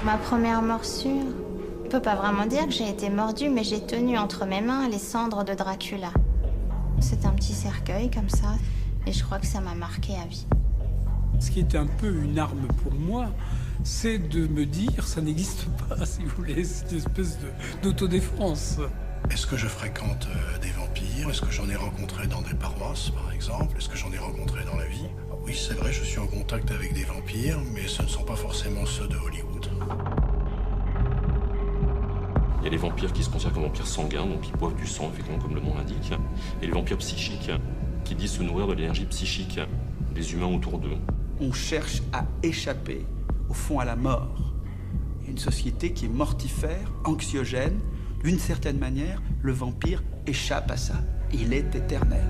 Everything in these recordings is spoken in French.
Ma première morsure, on peut pas vraiment dire que j'ai été mordue, mais j'ai tenu entre mes mains les cendres de Dracula. C'est un petit cercueil comme ça, et je crois que ça m'a marqué à vie. Ce qui est un peu une arme pour moi, c'est de me dire, ça n'existe pas, si vous voulez, cette espèce d'autodéfense. Est-ce que je fréquente des vampires? Est-ce que j'en ai rencontré dans des paroisses, par exemple? Est-ce que j'en ai rencontré dans la vie? Oui, c'est vrai, je suis en contact avec des vampires, mais ce ne sont pas forcément ceux de Hollywood. Il y a les vampires qui se considèrent comme vampires sanguins, donc ils boivent du sang, effectivement, comme le nom l'indique. Et les vampires psychiques, qui disent se nourrir de l'énergie psychique des humains autour d'eux. On cherche à échapper, au fond, à la mort. Une société qui est mortifère, anxiogène. D'une certaine manière, le vampire échappe à ça. Il est éternel.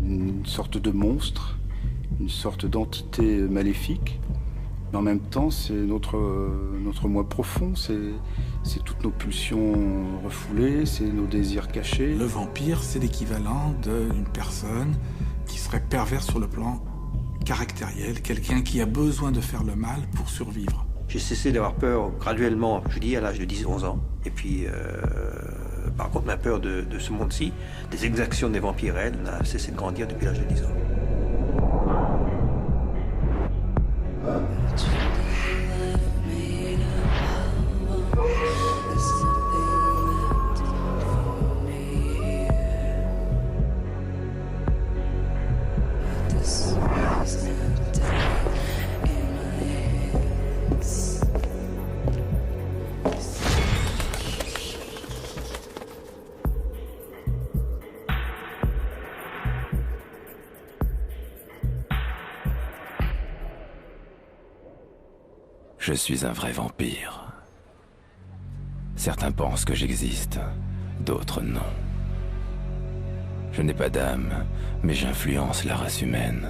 Une sorte de monstre, une sorte d'entité maléfique, mais en même temps c'est notre moi profond, c'est toutes nos pulsions refoulées, c'est nos désirs cachés. Le vampire, c'est l'équivalent d'une personne qui serait perverse sur le plan caractériel, quelqu'un qui a besoin de faire le mal pour survivre. J'ai cessé d'avoir peur graduellement, je dis à l'âge de 10-11 ans, et puis par contre ma peur de ce monde-ci, des exactions des vampires, elle n'a cessé de grandir depuis l'âge de 10 ans. Je suis un vrai vampire. Certains pensent que j'existe, d'autres non. Je n'ai pas d'âme, mais j'influence la race humaine.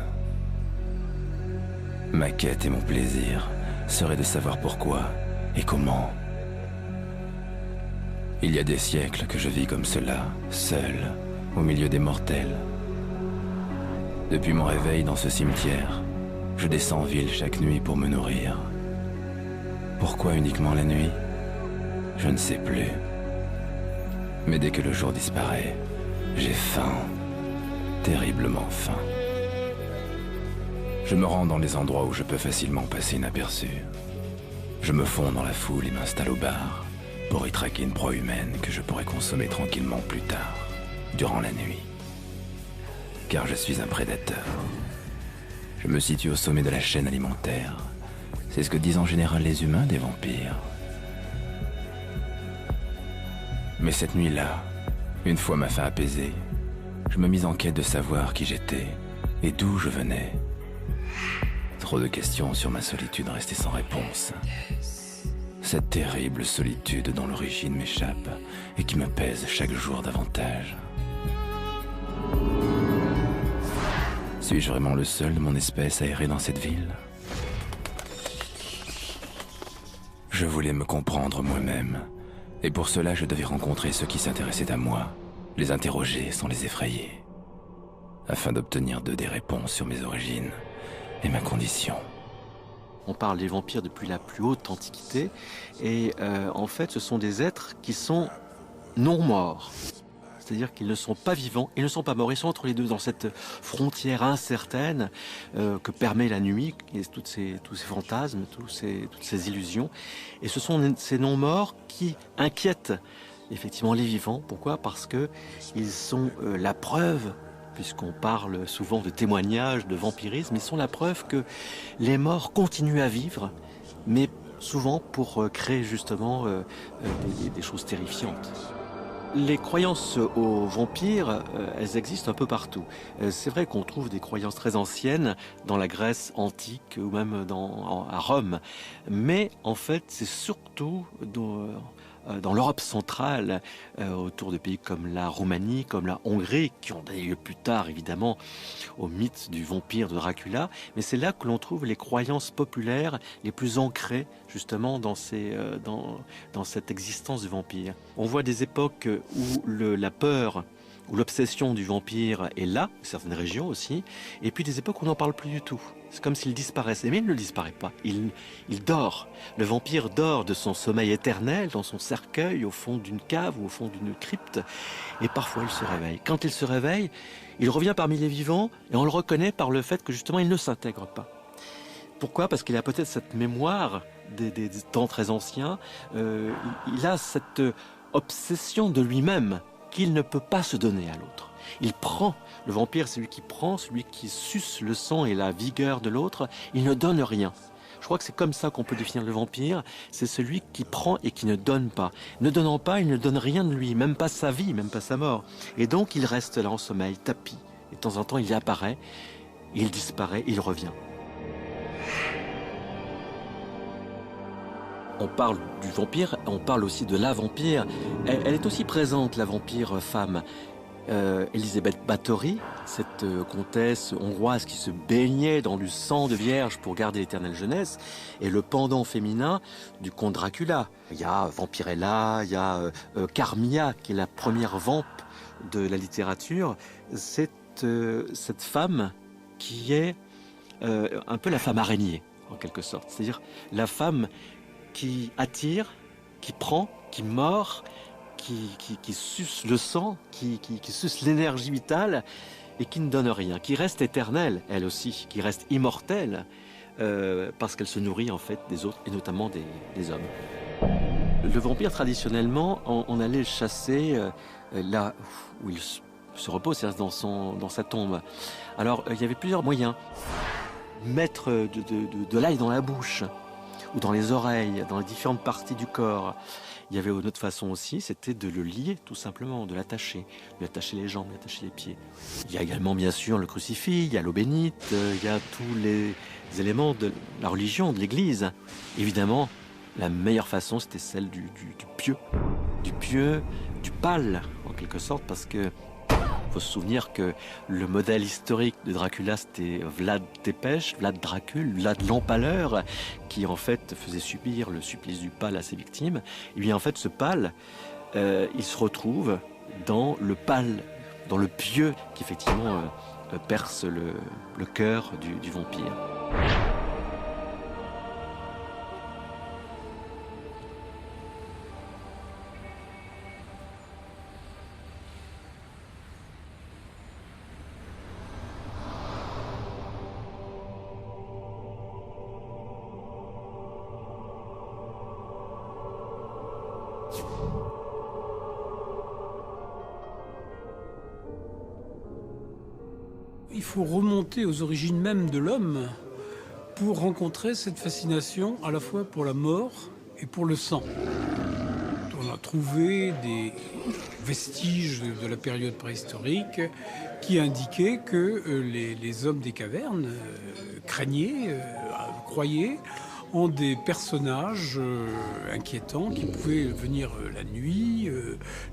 Ma quête et mon plaisir seraient de savoir pourquoi et comment. Il y a des siècles que je vis comme cela, seul, au milieu des mortels. Depuis mon réveil dans ce cimetière, je descends en ville chaque nuit pour me nourrir. Pourquoi uniquement la nuit? Je ne sais plus. Mais dès que le jour disparaît, j'ai faim, terriblement faim. Je me rends dans les endroits où je peux facilement passer inaperçu. Je me fonds dans la foule et m'installe au bar pour y traquer une proie humaine que je pourrais consommer tranquillement plus tard, durant la nuit. Car je suis un prédateur. Je me situe au sommet de la chaîne alimentaire. C'est ce que disent en général les humains des vampires. Mais cette nuit-là, une fois ma faim apaisée, je me mis en quête de savoir qui j'étais et d'où je venais. Trop de questions sur ma solitude restées sans réponse. Cette terrible solitude dont l'origine m'échappe et qui me pèse chaque jour davantage. Suis-je vraiment le seul de mon espèce à errer dans cette ville ? Je voulais me comprendre moi-même, et pour cela je devais rencontrer ceux qui s'intéressaient à moi, les interroger sans les effrayer, afin d'obtenir d'eux des réponses sur mes origines et ma condition. On parle des vampires depuis la plus haute antiquité, et en fait ce sont des êtres qui sont non morts. C'est-à-dire qu'ils ne sont pas vivants, ils ne sont pas morts, ils sont entre les deux dans cette frontière incertaine que permet la nuit, et tous ces fantasmes, toutes ces illusions. Et ce sont ces non-morts qui inquiètent effectivement les vivants. Pourquoi ? Parce qu'ils sont la preuve, puisqu'on parle souvent de témoignages, de vampirisme, ils sont la preuve que les morts continuent à vivre, mais souvent pour créer justement des choses terrifiantes. Les croyances aux vampires, elles existent un peu partout. C'est vrai qu'on trouve des croyances très anciennes dans la Grèce antique ou même à Rome. Mais en fait, c'est surtout dans l'Europe centrale, autour de pays comme la Roumanie, comme la Hongrie, qui ont donné lieu plus tard, évidemment, au mythe du vampire de Dracula. Mais c'est là que l'on trouve les croyances populaires les plus ancrées, justement, dans cette existence du vampire. On voit des époques où la peur ou l'obsession du vampire est là, certaines régions aussi, et puis des époques où on n'en parle plus du tout. C'est comme s'il disparaissait, mais il ne disparaît pas, il dort. Le vampire dort de son sommeil éternel dans son cercueil au fond d'une cave ou au fond d'une crypte, et parfois il se réveille. Quand il se réveille, il revient parmi les vivants, et on le reconnaît par le fait que justement il ne s'intègre pas. Pourquoi ? Parce qu'il a peut-être cette mémoire des temps très anciens, il a cette obsession de lui-même qu'il ne peut pas se donner à l'autre. Il prend, le vampire c'est lui qui prend, celui qui suce le sang et la vigueur de l'autre, il ne donne rien. Je crois que c'est comme ça qu'on peut définir le vampire, c'est celui qui prend et qui ne donne pas. Ne donnant pas, il ne donne rien de lui, même pas sa vie, même pas sa mort. Et donc il reste là en sommeil, tapis. Et de temps en temps il apparaît, il disparaît, il revient. On parle du vampire, on parle aussi de la vampire. Elle est aussi présente, la vampire femme. Elisabeth Bathory, cette comtesse hongroise qui se baignait dans du sang de vierge pour garder l'éternelle jeunesse, est le pendant féminin du comte Dracula. Il y a Vampirella, il y a Carmilla, qui est la première vampe de la littérature. C'est cette femme qui est un peu la femme araignée, en quelque sorte. C'est-à-dire la femme qui attire, qui prend, qui mord, qui suce le sang, qui suce l'énergie vitale et qui ne donne rien, qui reste éternelle, elle aussi, qui reste immortelle, parce qu'elle se nourrit en fait des autres, et notamment des hommes. Le vampire, traditionnellement, on allait le chasser là où il se repose, c'est-à-dire dans sa tombe. Alors, il y avait plusieurs moyens. Mettre de l'ail dans la bouche, ou dans les oreilles, dans les différentes parties du corps. Il y avait une autre façon aussi, c'était de le lier tout simplement, de l'attacher. Lui attacher les jambes, lui attacher les pieds. Il y a également bien sûr le crucifix, il y a l'eau bénite, il y a tous les éléments de la religion, de l'église. Évidemment, la meilleure façon c'était celle du pieu. Du pieu, du pâle en quelque sorte, parce que faut se souvenir que le modèle historique de Dracula, c'était Vlad Tepes, Vlad Dracul, Vlad l'Empaleur, qui en fait faisait subir le supplice du pâle à ses victimes. Et bien en fait, ce pâle, il se retrouve dans le pâle, dans le pieu qui effectivement perce le cœur du vampire. Il faut remonter aux origines même de l'homme pour rencontrer cette fascination à la fois pour la mort et pour le sang. On a trouvé des vestiges de la période préhistorique qui indiquaient que les hommes des cavernes croyaient en des personnages inquiétants qui pouvaient venir la nuit,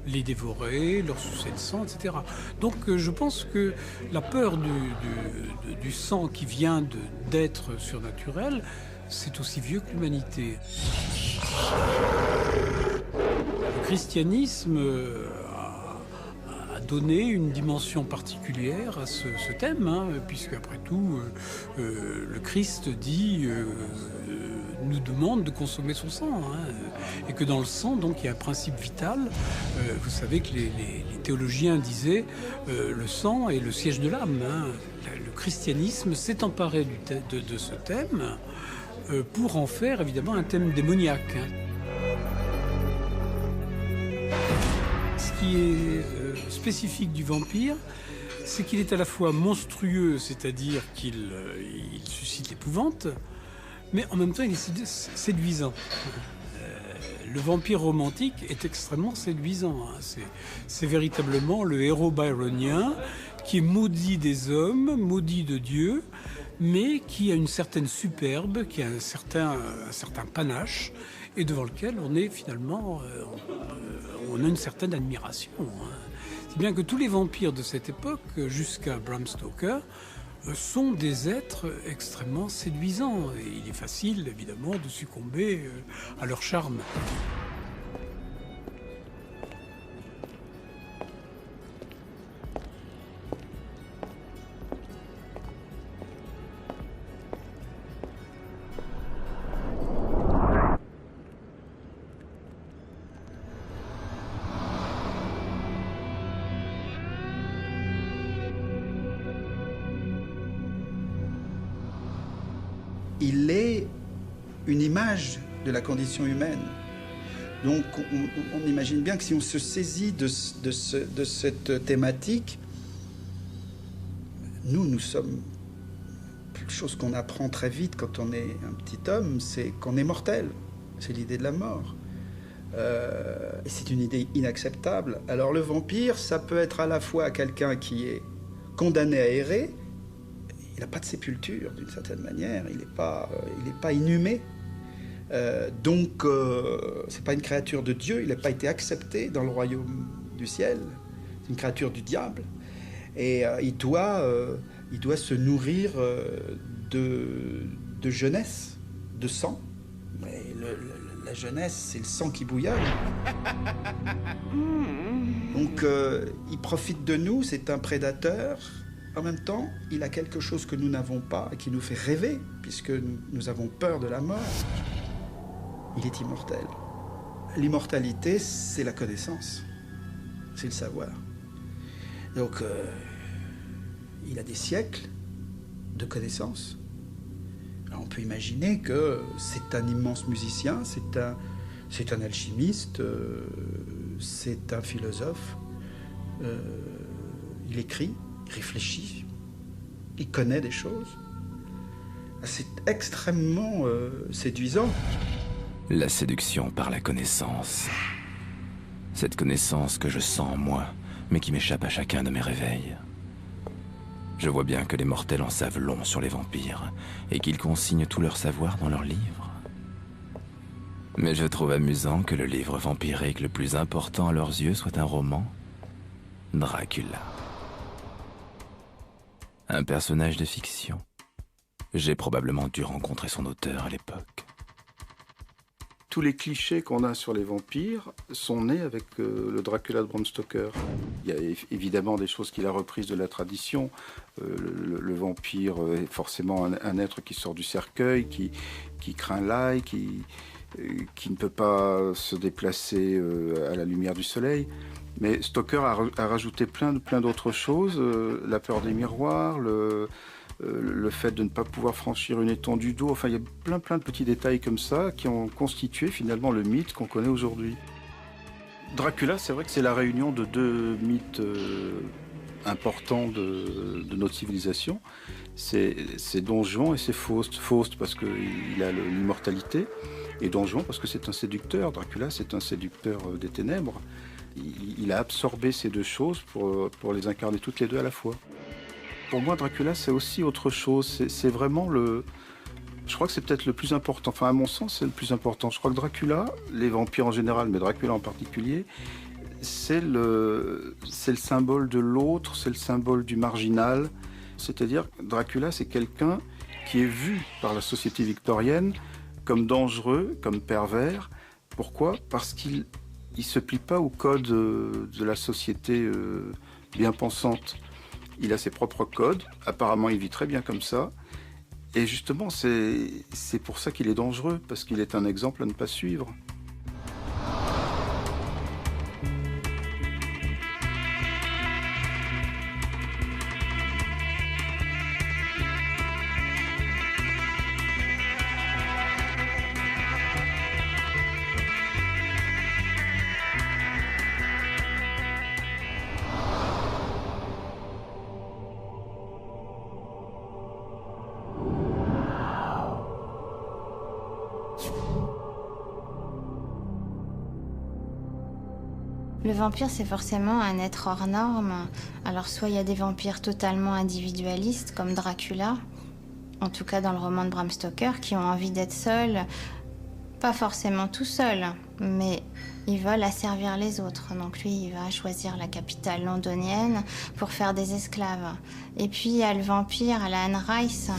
les dévorer, leur sucer le sang, etc. Donc je pense que la peur du sang qui vient d'êtres surnaturels, c'est aussi vieux que l'humanité. Le christianisme a donné une dimension particulière à ce thème, puisque après tout, le Christ nous demande de consommer son sang, et que dans le sang, donc, il y a un principe vital. Vous savez que les théologiens disaient le sang est le siège de l'âme. Le christianisme s'est emparé de ce thème pour en faire évidemment un thème démoniaque. Ce qui est spécifique du vampire, c'est qu'il est à la fois monstrueux, c'est-à-dire qu'il suscite l'épouvante, mais en même temps il est séduisant. Le vampire romantique est extrêmement séduisant. C'est véritablement le héros byronien qui est maudit des hommes, maudit de Dieu, mais qui a une certaine superbe, qui a un certain panache, et devant lequel on est finalement, on a une certaine admiration. Si bien que tous les vampires de cette époque, jusqu'à Bram Stoker, sont des êtres extrêmement séduisants. Et il est facile, évidemment, de succomber à leur charme. Il est une image de la condition humaine. Donc on imagine bien que si on se saisit de cette thématique, nous sommes... Quelque chose qu'on apprend très vite quand on est un petit homme, c'est qu'on est mortel. C'est l'idée de la mort. Et c'est une idée inacceptable. Alors le vampire, ça peut être à la fois quelqu'un qui est condamné à errer. Il n'a pas de sépulture, d'une certaine manière. Il n'est pas inhumé. Donc, c'est pas une créature de Dieu. Il n'a pas été accepté dans le royaume du ciel. C'est une créature du diable. Et il doit se nourrir de jeunesse, de sang. Mais la jeunesse, c'est le sang qui bouillonne. Donc, il profite de nous. C'est un prédateur. En même temps, il a quelque chose que nous n'avons pas et qui nous fait rêver, puisque nous avons peur de la mort. Il est immortel. L'immortalité, c'est la connaissance, c'est le savoir. Donc, il a des siècles de connaissances. Alors, on peut imaginer que c'est un immense musicien, c'est un alchimiste, c'est un philosophe. Il écrit. Il réfléchit, il connaît des choses. C'est extrêmement séduisant. La séduction par la connaissance. Cette connaissance que je sens en moi, mais qui m'échappe à chacun de mes réveils. Je vois bien que les mortels en savent long sur les vampires, et qu'ils consignent tout leur savoir dans leurs livres. Mais je trouve amusant que le livre vampirique le plus important à leurs yeux soit un roman, Dracula. Un personnage de fiction. J'ai probablement dû rencontrer son auteur à l'époque. Tous les clichés qu'on a sur les vampires sont nés avec le Dracula de Bram Stoker. Il y a évidemment des choses qu'il a reprises de la tradition. Le vampire est forcément un être qui sort du cercueil, qui craint l'ail, qui ne peut pas se déplacer à la lumière du soleil. Mais Stoker a rajouté plein d'autres choses, la peur des miroirs, le fait de ne pas pouvoir franchir une étendue d'eau. Enfin, il y a plein de petits détails comme ça qui ont constitué finalement le mythe qu'on connaît aujourd'hui. Dracula, c'est vrai que c'est la réunion de deux mythes importants de notre civilisation. C'est Don Juan et c'est Faust. Faust parce qu'il a l'immortalité et Don Juan parce que c'est un séducteur. Dracula, c'est un séducteur des ténèbres. Il a absorbé ces deux choses pour les incarner toutes les deux à la fois. Pour moi, Dracula, c'est aussi autre chose. C'est vraiment je crois que c'est peut-être le plus important. Enfin, à mon sens, c'est le plus important. Je crois que Dracula, les vampires en général, mais Dracula en particulier, c'est le symbole de l'autre, c'est le symbole du marginal. C'est-à-dire, Dracula, c'est quelqu'un qui est vu par la société victorienne comme dangereux, comme pervers. Pourquoi ? Parce qu'il ne se plie pas au code de la société bien pensante. Il a ses propres codes, apparemment il vit très bien comme ça. Et justement, c'est pour ça qu'il est dangereux, parce qu'il est un exemple à ne pas suivre. Le vampire, c'est forcément un être hors norme. Alors soit il y a des vampires totalement individualistes, comme Dracula, en tout cas dans le roman de Bram Stoker, qui ont envie d'être seuls, pas forcément tout seuls, mais ils veulent asservir les autres. Donc lui, il va choisir la capitale londonienne pour faire des esclaves. Et puis il y a le vampire à la Anne Rice.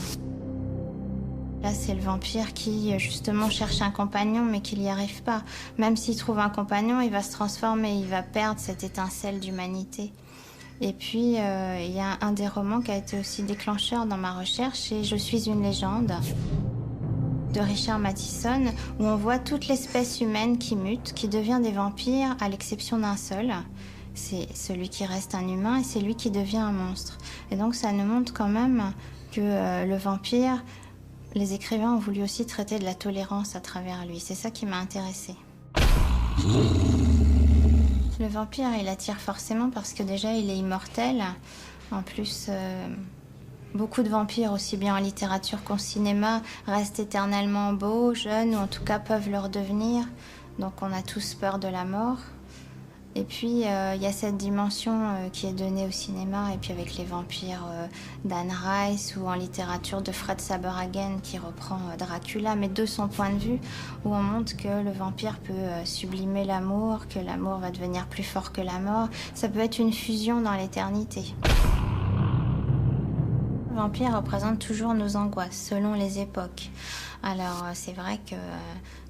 Là, c'est le vampire qui, justement, cherche un compagnon, mais qui n'y arrive pas. Même s'il trouve un compagnon, il va se transformer, il va perdre cette étincelle d'humanité. Et puis, il y a un des romans qui a été aussi déclencheur dans ma recherche, c'est « Je suis une légende » de Richard Matheson, où on voit toute l'espèce humaine qui mute, qui devient des vampires, à l'exception d'un seul. C'est celui qui reste un humain et c'est lui qui devient un monstre. Et donc, ça nous montre quand même que le vampire... Les écrivains ont voulu aussi traiter de la tolérance à travers lui. C'est ça qui m'a intéressée. Le vampire, il attire forcément parce que déjà, il est immortel. En plus, beaucoup de vampires, aussi bien en littérature qu'en cinéma, restent éternellement beaux, jeunes, ou en tout cas peuvent le redevenir. Donc on a tous peur de la mort. Et puis, il y a cette dimension qui est donnée au cinéma, et puis avec les vampires d'Anne Rice, ou en littérature de Fred Saberhagen, qui reprend Dracula, mais de son point de vue, où on montre que le vampire peut sublimer l'amour, que l'amour va devenir plus fort que la mort. Ça peut être une fusion dans l'éternité. Le vampire représente toujours nos angoisses, selon les époques. Alors, c'est vrai que...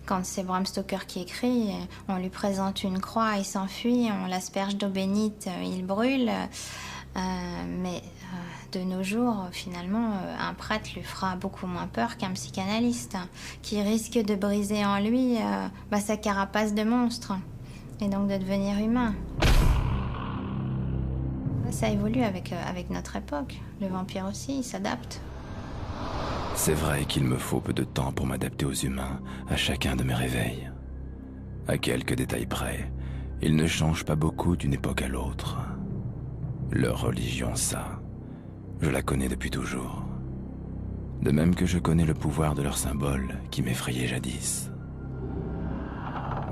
Quand c'est Bram Stoker qui écrit, on lui présente une croix, il s'enfuit, on l'asperge d'eau bénite, il brûle. Mais de nos jours, finalement, un prêtre lui fera beaucoup moins peur qu'un psychanalyste, qui risque de briser en lui sa carapace de monstre, et donc de devenir humain. Ça évolue avec notre époque. Le vampire aussi, il s'adapte. C'est vrai qu'il me faut peu de temps pour m'adapter aux humains, à chacun de mes réveils. À quelques détails près, ils ne changent pas beaucoup d'une époque à l'autre. Leur religion, ça, je la connais depuis toujours. De même que je connais le pouvoir de leurs symboles qui m'effrayait jadis.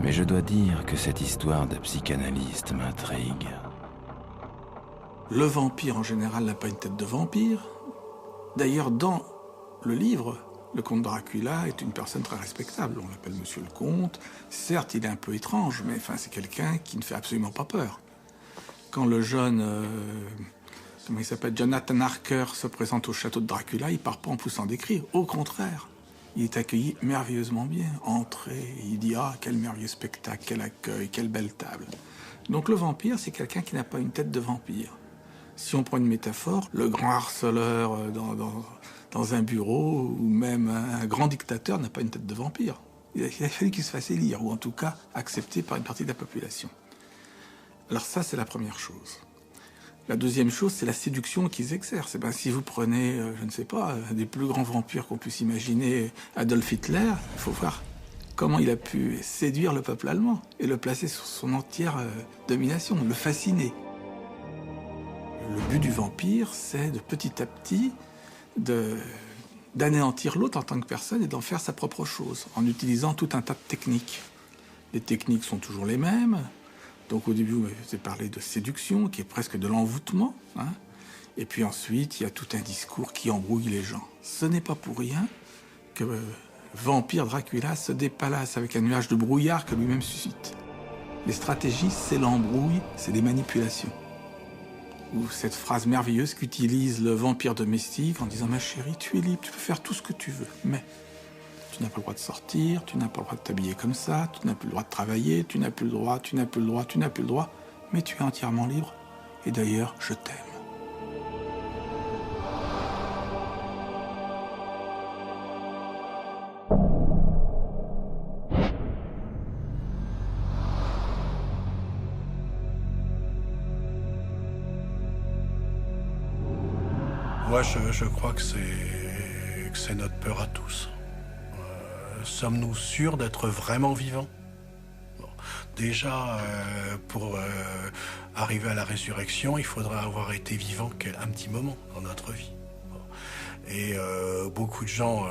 Mais je dois dire que cette histoire de psychanalyste m'intrigue. Le vampire, en général, n'a pas une tête de vampire. D'ailleurs, dans le livre, le comte Dracula est une personne très respectable. On l'appelle Monsieur le Comte. Certes, il est un peu étrange, mais c'est quelqu'un qui ne fait absolument pas peur. Quand le jeune, comment il s'appelle, Jonathan Harker se présente au château de Dracula, il part pas en poussant des cris. Au contraire, il est accueilli merveilleusement bien. Entré, il dit « Ah, quel merveilleux spectacle, quel accueil, quelle belle table ». Donc le vampire, c'est quelqu'un qui n'a pas une tête de vampire. Si on prend une métaphore, le grand harceleur dans un bureau, ou même un grand dictateur n'a pas une tête de vampire. Il a fallu qu'il se fasse élire, ou en tout cas accepté par une partie de la population. Alors ça, c'est la première chose. La deuxième chose, c'est la séduction qu'ils exercent. Si vous prenez, je ne sais pas, un des plus grands vampires qu'on puisse imaginer, Adolf Hitler, il faut voir comment il a pu séduire le peuple allemand et le placer sur son entière domination, le fasciner. Le but du vampire, c'est de petit à petit d'anéantir l'autre en tant que personne et d'en faire sa propre chose, en utilisant tout un tas de techniques. Les techniques sont toujours les mêmes. Donc au début, je vous ai parlé de séduction, qui est presque de l'envoûtement. Et puis ensuite, il y a tout un discours qui embrouille les gens. Ce n'est pas pour rien que Vampire Dracula se dépalace avec un nuage de brouillard que lui-même suscite. Les stratégies, c'est l'embrouille, c'est des manipulations. Ou cette phrase merveilleuse qu'utilise le vampire domestique en disant « Ma chérie, tu es libre, tu peux faire tout ce que tu veux, mais tu n'as pas le droit de sortir, tu n'as pas le droit de t'habiller comme ça, tu n'as plus le droit de travailler, tu n'as plus le droit, tu n'as plus le droit, tu n'as plus le droit, mais tu es entièrement libre, et d'ailleurs, je t'aime. » Moi, je crois que c'est notre peur à tous. Sommes-nous sûrs d'être vraiment vivants? Déjà, pour arriver à la résurrection, il faudra avoir été vivant un petit moment dans notre vie. Et beaucoup de gens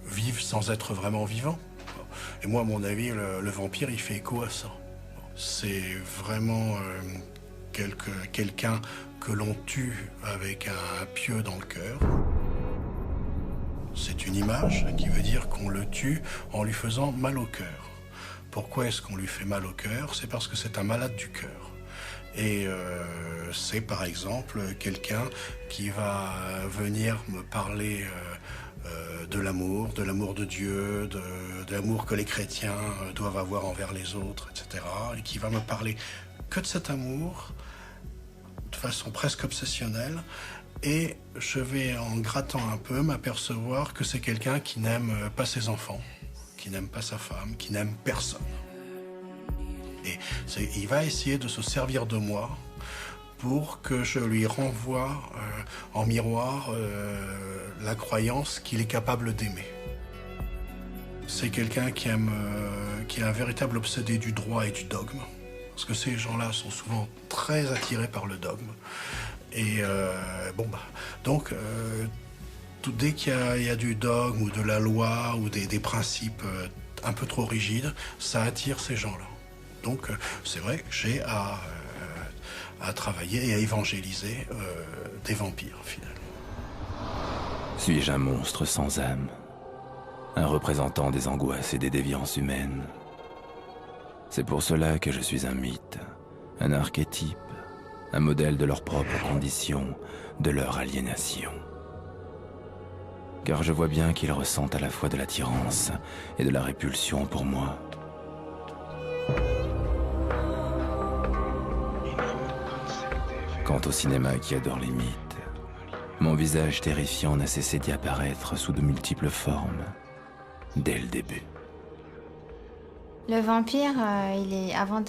vivent sans être vraiment vivants. Et moi, à mon avis, le vampire, il fait écho à ça. C'est vraiment quelqu'un que l'on tue avec un pieu dans le cœur. C'est une image qui veut dire qu'on le tue en lui faisant mal au cœur. Pourquoi est-ce qu'on lui fait mal au cœur? C'est parce que c'est un malade du cœur. Et c'est par exemple quelqu'un qui va venir me parler de l'amour de Dieu, de l'amour que les chrétiens doivent avoir envers les autres, etc. Et qui va me parler que de cet amour, de façon presque obsessionnelle. Et je vais, en grattant un peu, m'apercevoir que c'est quelqu'un qui n'aime pas ses enfants, qui n'aime pas sa femme, qui n'aime personne. Et il va essayer de se servir de moi pour que je lui renvoie en miroir la croyance qu'il est capable d'aimer. C'est quelqu'un qui est un véritable obsédé du droit et du dogme, parce que ces gens-là sont souvent très attirés par le dogme. Et donc, dès qu'il y a du dogme ou de la loi ou des principes un peu trop rigides, ça attire ces gens-là. Donc, c'est vrai que j'ai à travailler et à évangéliser des vampires, finalement. Suis-je un monstre sans âme? Un représentant des angoisses et des déviances humaines? C'est pour cela que je suis un mythe, un archétype, un modèle de leurs propres conditions, de leur aliénation. Car je vois bien qu'ils ressentent à la fois de l'attirance et de la répulsion pour moi. Quant au cinéma qui adore les mythes, mon visage terrifiant n'a cessé d'y apparaître sous de multiples formes, dès le début. Le vampire, avant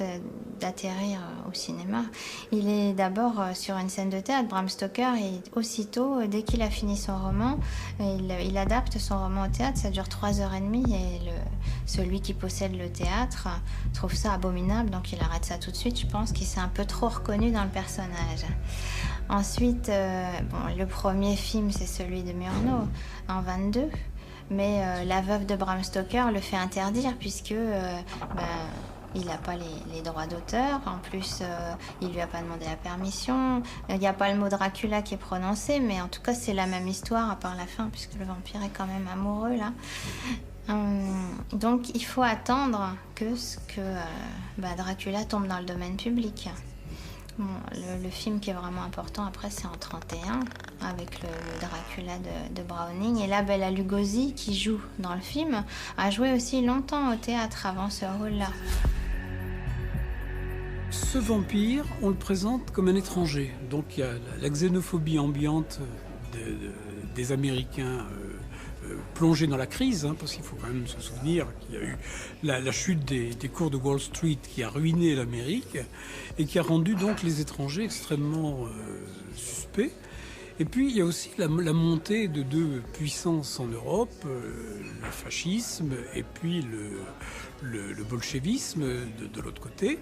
d'atterrir au cinéma, il est d'abord sur une scène de théâtre. Bram Stoker, et aussitôt, dès qu'il a fini son roman, il adapte son roman au théâtre. Ça dure 3h30 et celui qui possède le théâtre trouve ça abominable, donc il arrête ça tout de suite. Je pense qu'il s'est un peu trop reconnu dans le personnage. Ensuite, le premier film, c'est celui de Murnau, en 22. Mais la veuve de Bram Stoker le fait interdire puisque il n'a pas les droits d'auteur. En plus, il lui a pas demandé la permission. Il n'y a pas le mot Dracula qui est prononcé, mais en tout cas, c'est la même histoire à part la fin, puisque le vampire est quand même amoureux là. Donc, il faut attendre que Dracula tombe dans le domaine public. Bon, le film qui est vraiment important après, c'est en 31 avec le Dracula de Browning. Et là, Bela Lugosi, qui joue dans le film, a joué aussi longtemps au théâtre avant ce rôle-là. Ce vampire, on le présente comme un étranger. Donc il y a la xénophobie ambiante des Américains plongés dans la crise, parce qu'il faut quand même se souvenir qu'il y a eu la chute des cours de Wall Street qui a ruiné l'Amérique et qui a rendu donc les étrangers extrêmement suspects. Et puis il y a aussi la montée de deux puissances en Europe, le fascisme et puis le bolchevisme de l'autre côté.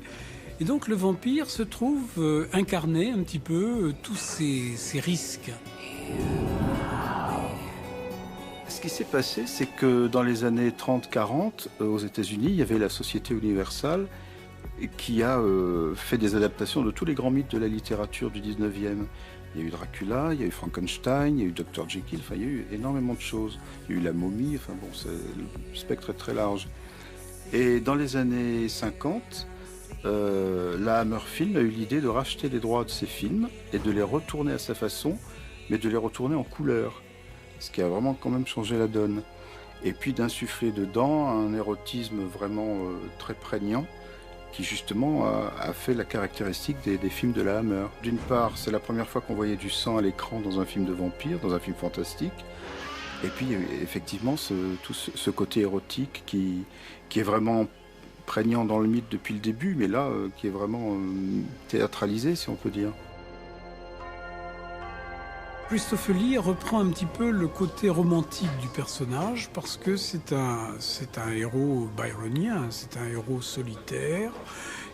Et donc le vampire se trouve incarner un petit peu tous ces risques. Ce qui s'est passé, c'est que dans les années 30-40, aux États-Unis, il y avait la Société Universal qui a fait des adaptations de tous les grands mythes de la littérature du 19e. Il y a eu Dracula, il y a eu Frankenstein, il y a eu Dr. Jekyll, il y a eu énormément de choses. Il y a eu la momie, le spectre est très large. Et dans les années 50, la Hammer Film a eu l'idée de racheter les droits de ces films et de les retourner à sa façon, mais de les retourner en couleur. Ce qui a vraiment quand même changé la donne. Et puis d'insuffler dedans un érotisme vraiment très prégnant qui justement a fait la caractéristique des films de la Hammer. D'une part, c'est la première fois qu'on voyait du sang à l'écran dans un film de vampire, dans un film fantastique. Et puis effectivement, tout ce côté érotique qui est vraiment prégnant dans le mythe depuis le début, mais là, qui est vraiment théâtralisé, si on peut dire. Christopher Lee reprend un petit peu le côté romantique du personnage parce que c'est un héros byronien, c'est un héros solitaire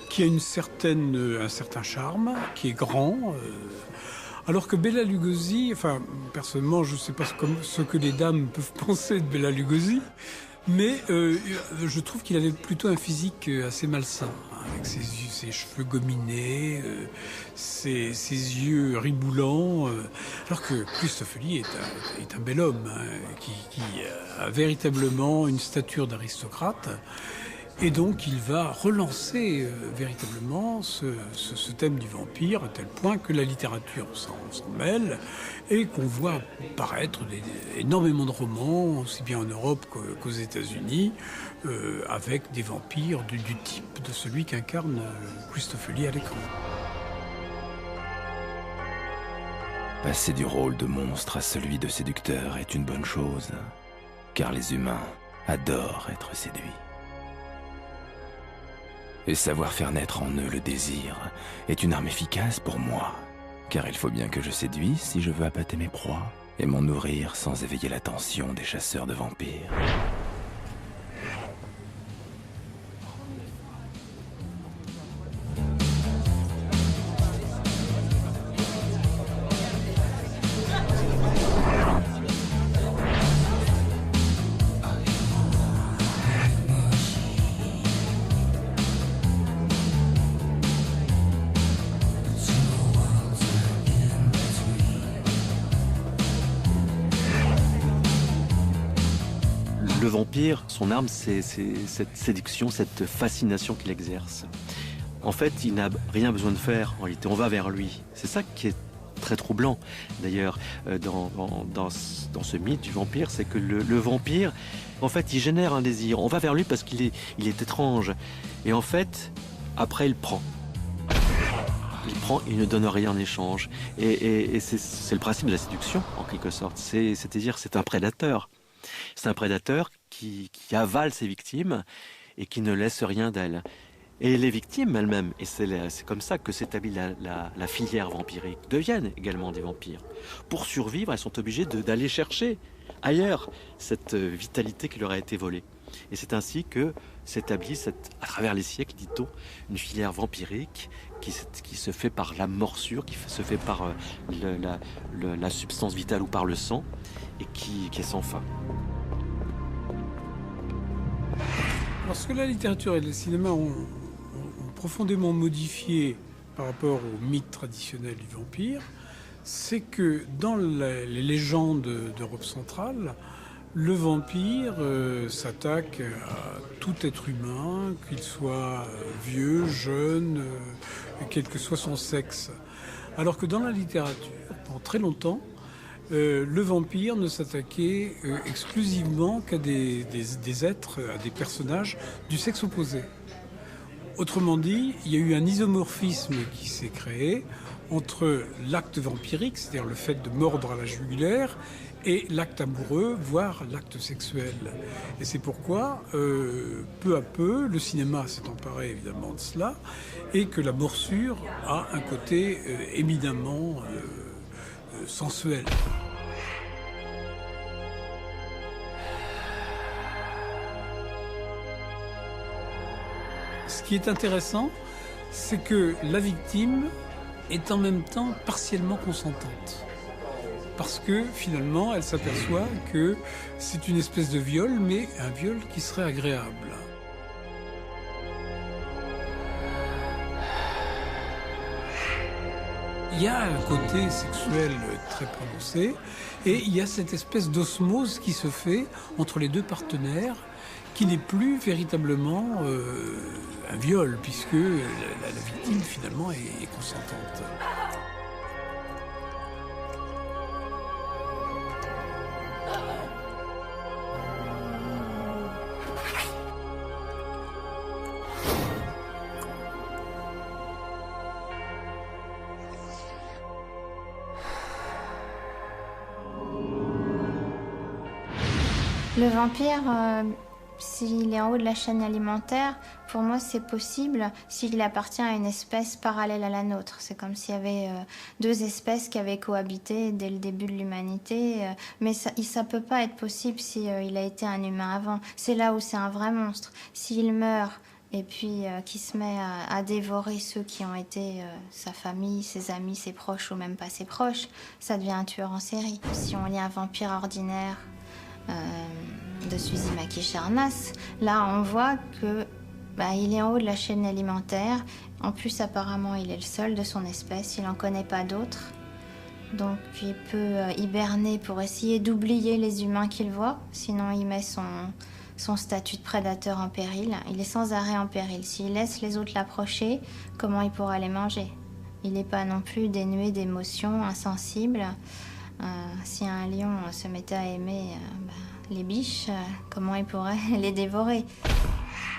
qui a un certain charme, qui est grand. Alors que Bela Lugosi, personnellement, je ne sais pas ce que les dames peuvent penser de Bela Lugosi, Mais je trouve qu'il avait plutôt un physique assez malsain, avec ses cheveux gominés, ses yeux riboulants, alors que Christophe Lee est un bel homme, qui a véritablement une stature d'aristocrate. Et donc il va relancer véritablement ce thème du vampire, à tel point que la littérature s'en mêle, et qu'on voit paraître énormément de romans, aussi bien en Europe qu'aux États-Unis, avec des vampires du type de celui qu'incarne Christophe Lee à l'écran. Passer du rôle de monstre à celui de séducteur est une bonne chose, car les humains adorent être séduits. Et savoir faire naître en eux le désir est une arme efficace pour moi, car il faut bien que je séduise si je veux appâter mes proies et m'en nourrir sans éveiller l'attention des chasseurs de vampires. Le vampire, son arme, c'est cette séduction, cette fascination qu'il exerce. En fait, il n'a rien besoin de faire. En réalité, on va vers lui. C'est ça qui est très troublant. D'ailleurs, dans ce mythe du vampire, c'est que le vampire, en fait, il génère un désir. On va vers lui parce qu'il est étrange. Et en fait, après, il prend. Il prend, il ne donne rien en échange. Et c'est le principe de la séduction, en quelque sorte. C'est-à-dire, c'est un prédateur. C'est un prédateur qui avale ses victimes et qui ne laisse rien d'elles. Et les victimes elles-mêmes, et c'est comme ça que s'établit la filière vampirique, deviennent également des vampires. Pour survivre, elles sont obligées d'aller chercher ailleurs cette vitalité qui leur a été volée. Et c'est ainsi que s'établit, à travers les siècles, dit-on, une filière vampirique qui se fait par la morsure, qui se fait par la substance vitale ou par le sang, et qui est sans fin. Parce que la littérature et le cinéma ont profondément modifié par rapport au mythe traditionnel du vampire, c'est que dans les légendes d'Europe centrale, le vampire s'attaque à tout être humain, qu'il soit vieux, jeune, quel que soit son sexe. Alors que dans la littérature, pendant très longtemps, le vampire ne s'attaquait exclusivement qu'à des êtres, à des personnages du sexe opposé. Autrement dit, il y a eu un isomorphisme qui s'est créé entre l'acte vampirique, c'est-à-dire le fait de mordre à la jugulaire, et l'acte amoureux, voire l'acte sexuel. Et c'est pourquoi, peu à peu, le cinéma s'est emparé évidemment de cela, et que la morsure a un côté éminemment sensuel. Ce qui est intéressant, c'est que la victime est en même temps partiellement consentante. Parce que finalement, elle s'aperçoit que c'est une espèce de viol, mais un viol qui serait agréable. Il y a un côté sexuel très prononcé et il y a cette espèce d'osmose qui se fait entre les deux partenaires qui n'est plus véritablement un viol puisque la victime finalement est consentante. Le vampire, s'il est en haut de la chaîne alimentaire, pour moi c'est possible s'il appartient à une espèce parallèle à la nôtre. C'est comme s'il y avait deux espèces qui avaient cohabité dès le début de l'humanité. Mais ça peut pas être possible s'il a été un humain avant. C'est là où c'est un vrai monstre. S'il meurt et puis qui se met à dévorer ceux qui ont été sa famille, ses amis, ses proches ou même pas ses proches, ça devient un tueur en série. Si on lit un vampire ordinaire, de Suzimaki Charnas. Là, on voit que il est en haut de la chaîne alimentaire. En plus, apparemment, il est le seul de son espèce. Il n'en connaît pas d'autres. Donc, il peut hiberner pour essayer d'oublier les humains qu'il voit. Sinon, il met son statut de prédateur en péril. Il est sans arrêt en péril. S'il laisse les autres l'approcher, comment il pourra les manger? Il n'est pas non plus dénué d'émotions, insensible. Si un lion se mettait à aimer les biches, comment il pourrait les dévorer?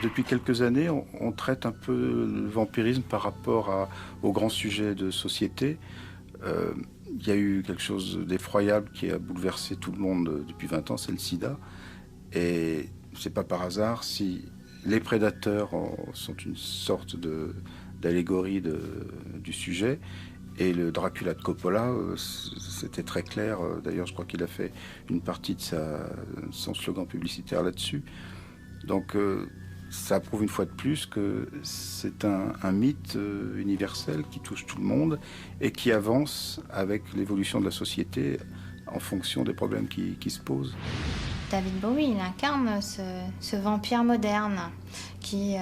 Depuis quelques années, on traite un peu le vampirisme par rapport aux grands sujets de société. Il y a eu quelque chose d'effroyable qui a bouleversé tout le monde depuis 20 ans, c'est le sida. Et c'est pas par hasard si les prédateurs sont une sorte d'allégorie du sujet. Et le Dracula de Coppola, c'était très clair. D'ailleurs, je crois qu'il a fait une partie de son slogan publicitaire là-dessus. Donc, ça prouve une fois de plus que c'est un mythe universel qui touche tout le monde et qui avance avec l'évolution de la société en fonction des problèmes qui se posent. David Bowie, il incarne ce vampire moderne qui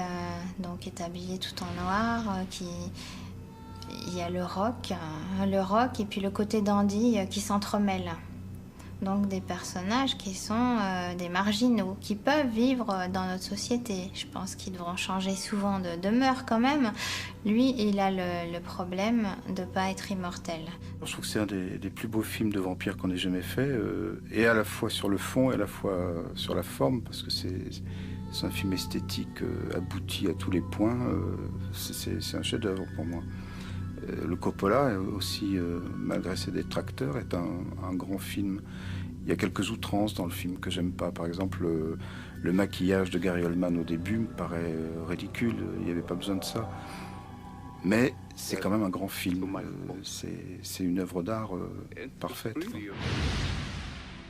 donc est habillé tout en noir, il y a le rock et puis le côté dandy qui s'entremêlent. Donc des personnages qui sont des marginaux, qui peuvent vivre dans notre société. Je pense qu'ils devront changer souvent de mœurs quand même. Lui, il a le problème de ne pas être immortel. Je trouve que c'est un des plus beaux films de vampires qu'on ait jamais fait, et à la fois sur le fond et à la fois sur la forme, parce que c'est un film esthétique abouti à tous les points. C'est un chef-d'œuvre pour moi. Le Coppola, aussi, malgré ses détracteurs, est un grand film. Il y a quelques outrances dans le film que j'aime pas. Par exemple, le maquillage de Gary Oldman au début me paraît ridicule. Il n'y avait pas besoin de ça. Mais c'est quand même un grand film. C'est une œuvre d'art parfaite.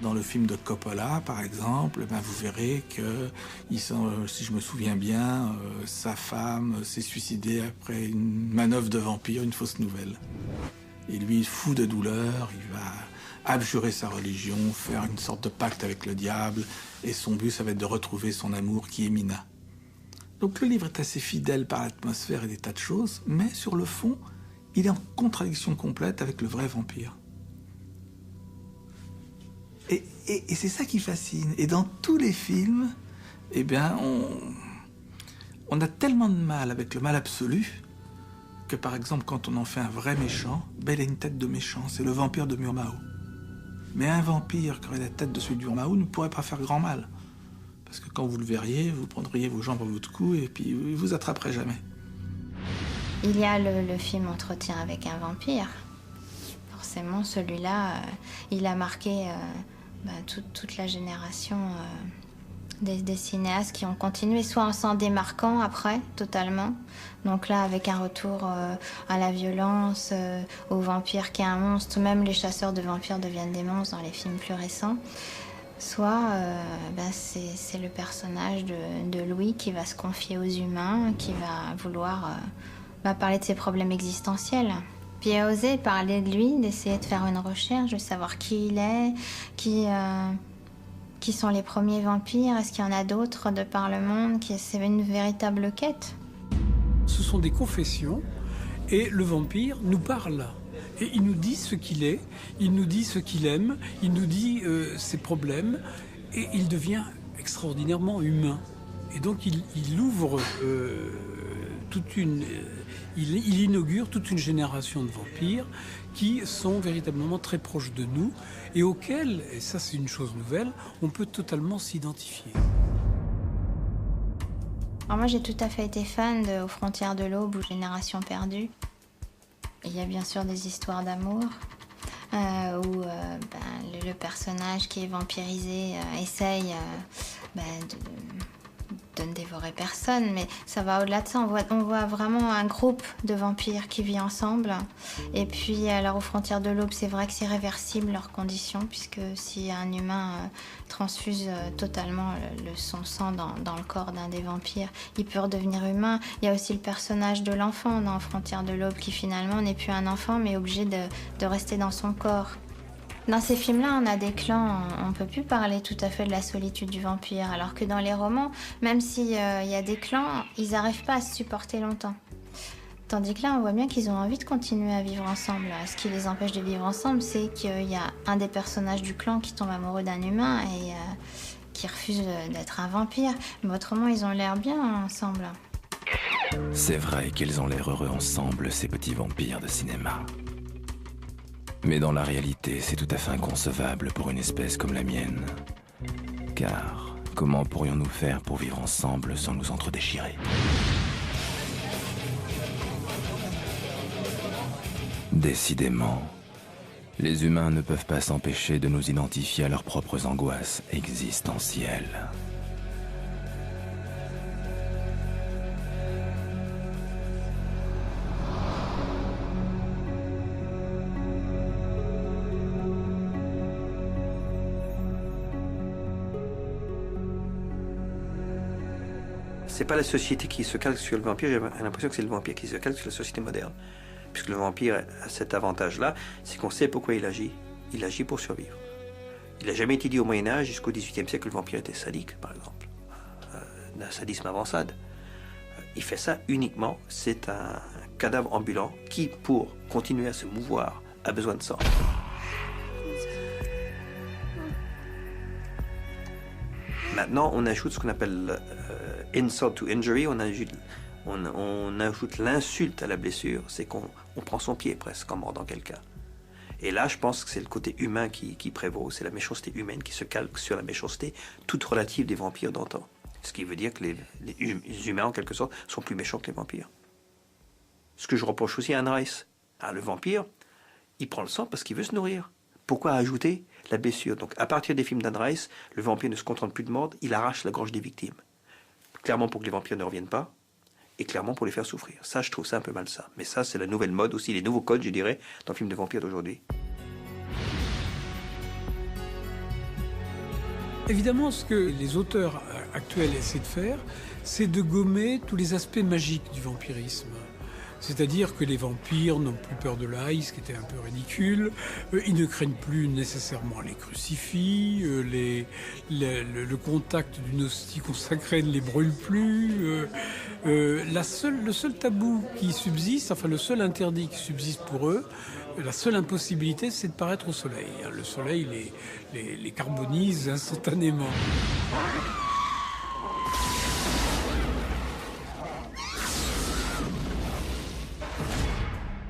Dans le film de Coppola, par exemple, vous verrez que, si je me souviens bien, sa femme s'est suicidée après une manœuvre de vampire, une fausse nouvelle. Et lui, fou de douleur, il va abjurer sa religion, faire une sorte de pacte avec le diable, et son but, ça va être de retrouver son amour qui est Mina. Donc le livre est assez fidèle par l'atmosphère et des tas de choses, mais sur le fond, il est en contradiction complète avec le vrai vampire. Et c'est ça qui fascine. Et dans tous les films, on a tellement de mal avec le mal absolu que, par exemple, quand on en fait un vrai méchant, il a une tête de méchant. C'est le vampire de Murnau. Mais un vampire qui aurait la tête de celui de Murnau ne pourrait pas faire grand mal. Parce que quand vous le verriez, vous prendriez vos jambes à votre cou et puis il vous attraperait jamais. Il y a le film Entretien avec un vampire. Forcément, celui-là, il a marqué toute la génération des cinéastes qui ont continué, soit en s'en démarquant après, totalement. Donc là, avec un retour à la violence, au vampire qui est un monstre. Même les chasseurs de vampires deviennent des monstres dans les films plus récents. Soit c'est le personnage de Louis qui va se confier aux humains, qui va vouloir parler de ses problèmes existentiels. Puis il a osé parler de lui, d'essayer de faire une recherche, de savoir qui il est, qui sont les premiers vampires, est-ce qu'il y en a d'autres de par le monde, c'est une véritable quête. Ce sont des confessions et le vampire nous parle. Et il nous dit ce qu'il est, il nous dit ce qu'il aime, il nous dit ses problèmes et il devient extraordinairement humain. Et donc il ouvre il inaugure toute une génération de vampires qui sont véritablement très proches de nous et auxquels, et ça c'est une chose nouvelle, on peut totalement s'identifier. Alors moi j'ai tout à fait été fan de Aux frontières de l'aube ou Génération perdue. Il y a bien sûr des histoires d'amour où le personnage qui est vampirisé essaye de ne dévorer personne, mais ça va au-delà de ça. On voit vraiment un groupe de vampires qui vit ensemble. Et puis, alors, aux frontières de l'aube, c'est vrai que c'est réversible leurs conditions, puisque si un humain transfuse totalement son sang dans le corps d'un des vampires, il peut redevenir humain. Il y a aussi le personnage de l'enfant dans Frontières de l'aube, qui finalement n'est plus un enfant, mais obligé de rester dans son corps. Dans ces films-là, on a des clans, on peut plus parler tout à fait de la solitude du vampire, alors que dans les romans, même s'il y a des clans, ils n'arrivent pas à se supporter longtemps. Tandis que là, on voit bien qu'ils ont envie de continuer à vivre ensemble. Ce qui les empêche de vivre ensemble, c'est qu'il y a un des personnages du clan qui tombe amoureux d'un humain et qui refuse d'être un vampire. Mais autrement, ils ont l'air bien ensemble. C'est vrai qu'ils ont l'air heureux ensemble, ces petits vampires de cinéma. Mais dans la réalité, c'est tout à fait inconcevable pour une espèce comme la mienne. Car comment pourrions-nous faire pour vivre ensemble sans nous entredéchirer ? Décidément, les humains ne peuvent pas s'empêcher de nous identifier à leurs propres angoisses existentielles. C'est pas la société qui se calque sur le vampire, j'ai l'impression que c'est le vampire qui se calque sur la société moderne. Puisque le vampire a cet avantage-là, c'est qu'on sait pourquoi il agit. Il agit pour survivre. Il n'a jamais été dit au Moyen-Âge, jusqu'au XVIIIe siècle, que le vampire était sadique, par exemple. D'un sadisme avançade. Il fait ça uniquement, c'est un cadavre ambulant qui, pour continuer à se mouvoir, a besoin de sang. Maintenant, on ajoute ce qu'on appelle insult to injury, on ajoute l'insulte à la blessure, c'est qu'on prend son pied presque en mordant quelqu'un. Et là, je pense que c'est le côté humain qui prévaut, c'est la méchanceté humaine qui se calque sur la méchanceté toute relative des vampires d'antan. Ce qui veut dire que les humains, en quelque sorte, sont plus méchants que les vampires. Ce que je reproche aussi à Anne Rice. Le vampire, il prend le sang parce qu'il veut se nourrir. Pourquoi ajouter la blessure? Donc, à partir des films d'Anne Rice, le vampire ne se contente plus de mordre, il arrache la gorge des victimes. Clairement pour que les vampires ne reviennent pas, et clairement pour les faire souffrir. Ça, je trouve ça un peu malsain. Mais ça, c'est la nouvelle mode aussi, les nouveaux codes, je dirais, dans le film de vampires d'aujourd'hui. Évidemment, ce que les auteurs actuels essaient de faire, c'est de gommer tous les aspects magiques du vampirisme. C'est-à-dire que les vampires n'ont plus peur de l'ail, ce qui était un peu ridicule. Ils ne craignent plus nécessairement les crucifix. Le contact d'une hostie consacrée ne les brûle plus. Le seul tabou qui subsiste, enfin le seul interdit qui subsiste pour eux, la seule impossibilité, c'est de paraître au soleil. Le soleil les carbonise instantanément.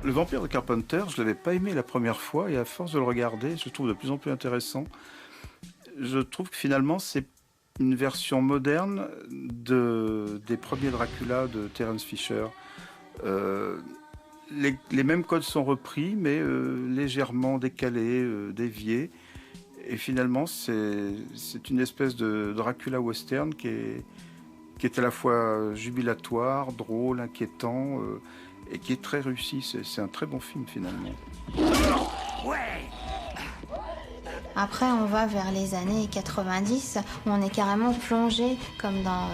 Le vampire de Carpenter, je ne l'avais pas aimé la première fois et à force de le regarder, je le trouve de plus en plus intéressant. Je trouve que finalement c'est une version moderne des premiers Dracula de Terence Fisher. Les mêmes codes sont repris mais légèrement décalés, déviés. Et finalement c'est une espèce de Dracula western qui est à la fois jubilatoire, drôle, inquiétant... et qui est très réussi. C'est un très bon film, finalement. Après, on va vers les années 90, où on est carrément plongé, comme dans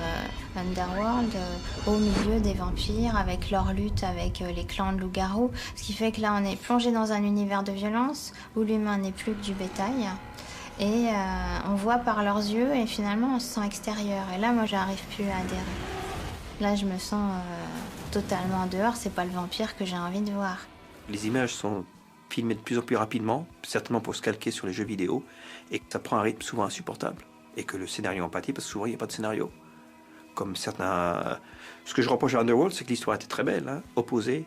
Underworld, au milieu des vampires, avec leur lutte avec les clans de loups-garous. Ce qui fait que là, on est plongé dans un univers de violence, où l'humain n'est plus que du bétail. Et on voit par leurs yeux, et finalement, on se sent extérieur. Et là, moi, j'arrive plus à adhérer. Là, je me sens... totalement en dehors, c'est pas le vampire que j'ai envie de voir. Les images sont filmées de plus en plus rapidement, certainement pour se calquer sur les jeux vidéo, et que ça prend un rythme souvent insupportable. Et que le scénario en pâtit, parce que souvent il n'y a pas de scénario. Comme certains... Ce que je reproche à Underworld, c'est que l'histoire était très belle, hein, opposer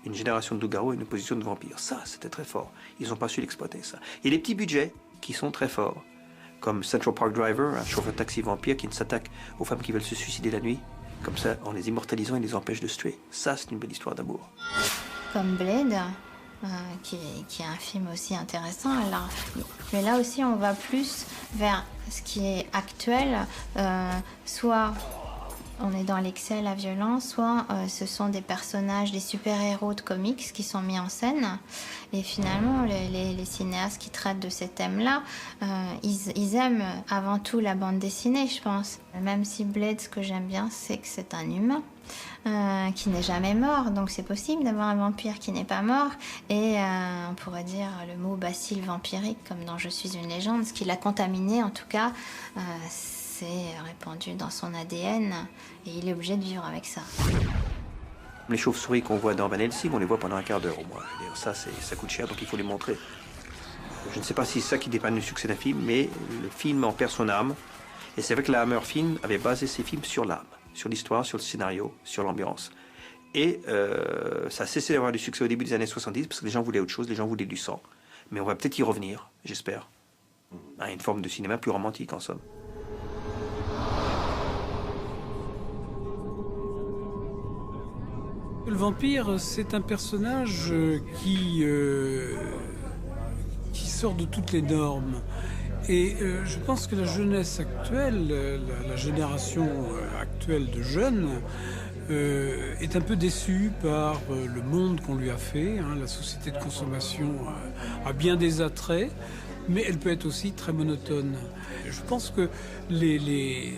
une génération de loups-garous à une opposition de vampires. Ça, c'était très fort. Ils n'ont pas su l'exploiter, ça. Il y a des petits budgets qui sont très forts, comme Central Park Driver, un chauffeur de taxi vampire qui ne s'attaque aux femmes qui veulent se suicider la nuit. Comme ça, en les immortalisant, il les empêche de se tuer. Ça, c'est une belle histoire d'amour. Comme Blade, qui est un film aussi intéressant. Alors, mais là aussi, on va plus vers ce qui est actuel, soit On est dans l'excès, la violence, soit ce sont des personnages, des super-héros de comics qui sont mis en scène. Et finalement, les cinéastes qui traitent de ces thèmes-là, ils aiment avant tout la bande dessinée, je pense. Même si Blade, ce que j'aime bien, c'est que c'est un humain qui n'est jamais mort. Donc c'est possible d'avoir un vampire qui n'est pas mort. Et on pourrait dire le mot bacille vampirique, comme dans Je suis une légende. Ce qui l'a contaminé, en tout cas, c'est répandu dans son ADN et il est obligé de vivre avec ça. Les chauves-souris qu'on voit dans Van Helsing, on les voit pendant un quart d'heure au moins. Ça coûte cher, donc il faut les montrer. Je ne sais pas si c'est ça qui dépanne le succès d'un film, mais le film en perd son âme. Et c'est vrai que la Hammer Film avait basé ses films sur l'âme, sur l'histoire, sur le scénario, sur l'ambiance. Et ça a cessé d'avoir du succès au début des années 70 parce que les gens voulaient autre chose, les gens voulaient du sang. Mais on va peut-être y revenir, j'espère. À une forme de cinéma plus romantique, en somme. Le vampire, c'est un personnage qui sort de toutes les normes. Et je pense que la jeunesse actuelle, la génération actuelle de jeunes, est un peu déçue par le monde qu'on lui a fait. La société de consommation a bien des attraits, mais elle peut être aussi très monotone. Je pense que les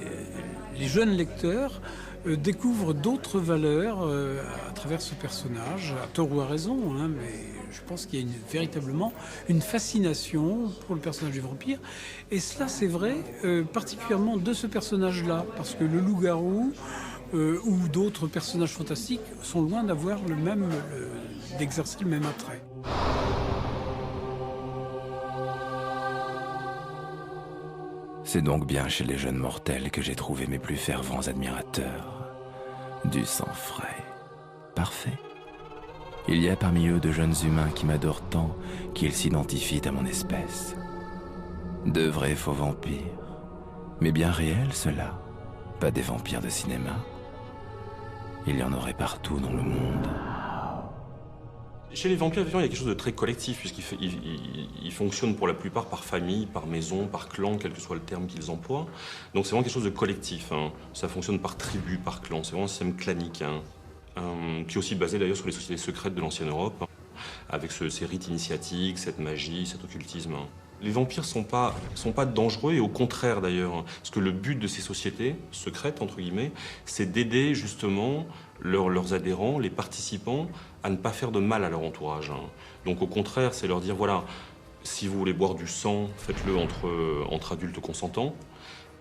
jeunes lecteurs découvre d'autres valeurs à travers ce personnage, à tort ou à raison, mais je pense qu'il y a véritablement une fascination pour le personnage du vampire. Et cela, c'est vrai, particulièrement de ce personnage-là, parce que le loup-garou ou d'autres personnages fantastiques sont loin d'avoir d'exercer le même attrait. C'est donc bien chez les jeunes mortels que j'ai trouvé mes plus fervents admirateurs. Du sang frais, parfait. Il y a parmi eux de jeunes humains qui m'adorent tant qu'ils s'identifient à mon espèce. De vrais faux vampires, mais bien réels ceux-là, pas des vampires de cinéma. Il y en aurait partout dans le monde. Chez les vampires, il y a quelque chose de très collectif, puisqu'ils fonctionnent pour la plupart par famille, par maison, par clan, quel que soit le terme qu'ils emploient. Donc c'est vraiment quelque chose de collectif. Ça fonctionne par tribu, par clan. C'est vraiment un système clanique, qui est aussi basé d'ailleurs sur les sociétés secrètes de l'ancienne Europe, avec ces rites initiatiques, cette magie, cet occultisme. Les vampires sont pas dangereux, et au contraire d'ailleurs, parce que le but de ces sociétés secrètes, entre guillemets, c'est d'aider justement leurs adhérents, les participants, à ne pas faire de mal à leur entourage. Donc au contraire, c'est leur dire, voilà, si vous voulez boire du sang, faites-le entre adultes consentants.